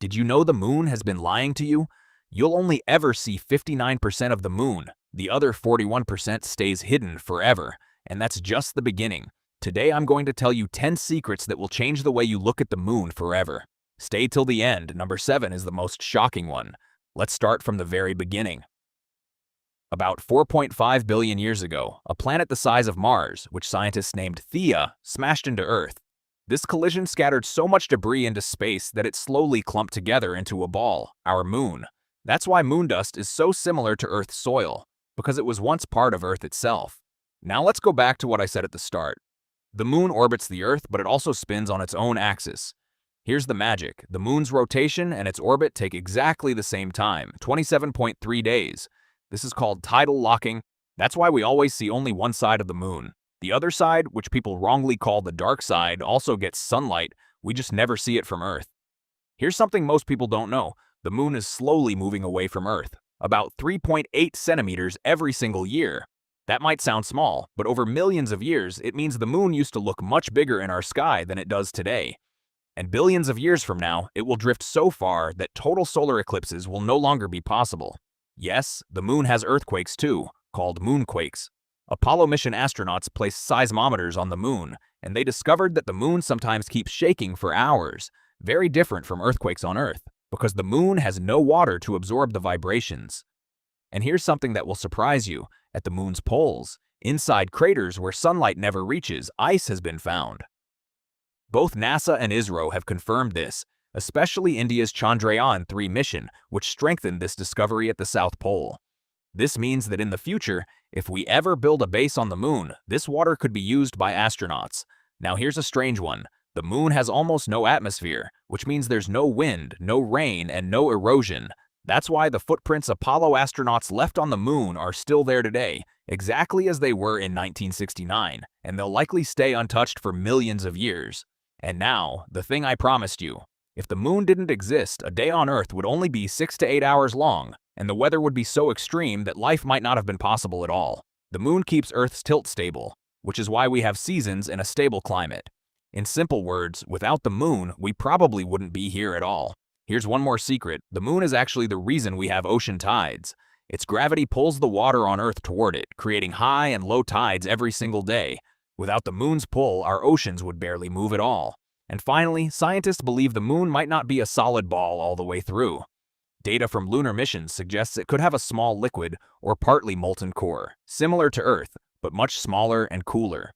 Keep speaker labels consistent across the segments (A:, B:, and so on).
A: Did you know the moon has been lying to you? You'll only ever see 59% of the moon. The other 41% stays hidden forever. And that's just the beginning. Today I'm going to tell you 10 secrets that will change the way you look at the moon forever. Stay till the end. Number 7 is the most shocking one. Let's start from the very beginning. About 4.5 billion years ago, a planet the size of Mars, which scientists named Theia, smashed into Earth. This collision scattered so much debris into space that it slowly clumped together into a ball, our moon. That's why moon dust is so similar to Earth's soil, because it was once part of Earth itself. Now let's go back to what I said at the start. The moon orbits the Earth, but it also spins on its own axis. Here's the magic. The moon's rotation and its orbit take exactly the same time, 27.3 days. This is called tidal locking. That's why we always see only one side of the moon. The other side, which people wrongly call the dark side, also gets sunlight. We just never see it from Earth. Here's something most people don't know. The moon is slowly moving away from Earth, about 3.8 centimeters every single year. That might sound small, but over millions of years, it means the moon used to look much bigger in our sky than it does today. And billions of years from now, it will drift so far that total solar eclipses will no longer be possible. Yes, the moon has earthquakes too, called moonquakes. Apollo mission astronauts placed seismometers on the moon, and they discovered that the moon sometimes keeps shaking for hours, very different from earthquakes on Earth, because the moon has no water to absorb the vibrations. And here's something that will surprise you. At the moon's poles, inside craters where sunlight never reaches, ice has been found. Both NASA and ISRO have confirmed this, especially India's Chandrayaan-3 mission, which strengthened this discovery at the South Pole. This means that in the future, if we ever build a base on the moon, this water could be used by astronauts. Now here's a strange one. The moon has almost no atmosphere, which means there's no wind, no rain, and no erosion. That's why the footprints Apollo astronauts left on the moon are still there today, exactly as they were in 1969, and they'll likely stay untouched for millions of years. And now, the thing I promised you. If the moon didn't exist, a day on Earth would only be 6 to 8 hours long, and the weather would be so extreme that life might not have been possible at all. The moon keeps Earth's tilt stable, which is why we have seasons and a stable climate. In simple words, without the moon, we probably wouldn't be here at all. Here's one more secret. The moon is actually the reason we have ocean tides. Its gravity pulls the water on Earth toward it, creating high and low tides every single day. Without the moon's pull, our oceans would barely move at all. And finally, scientists believe the moon might not be a solid ball all the way through. Data from lunar missions suggests it could have a small liquid or partly molten core, similar to Earth, but much smaller and cooler.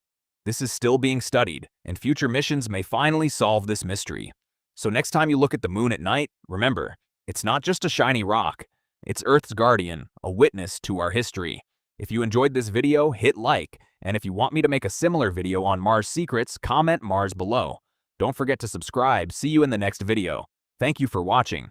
A: This is still being studied, and future missions may finally solve this mystery. So next time you look at the moon at night, remember, it's not just a shiny rock. It's Earth's guardian, a witness to our history. If you enjoyed this video, hit like, and if you want me to make a similar video on Mars secrets, comment Mars below. Don't forget to subscribe. See you in the next video. Thank you for watching.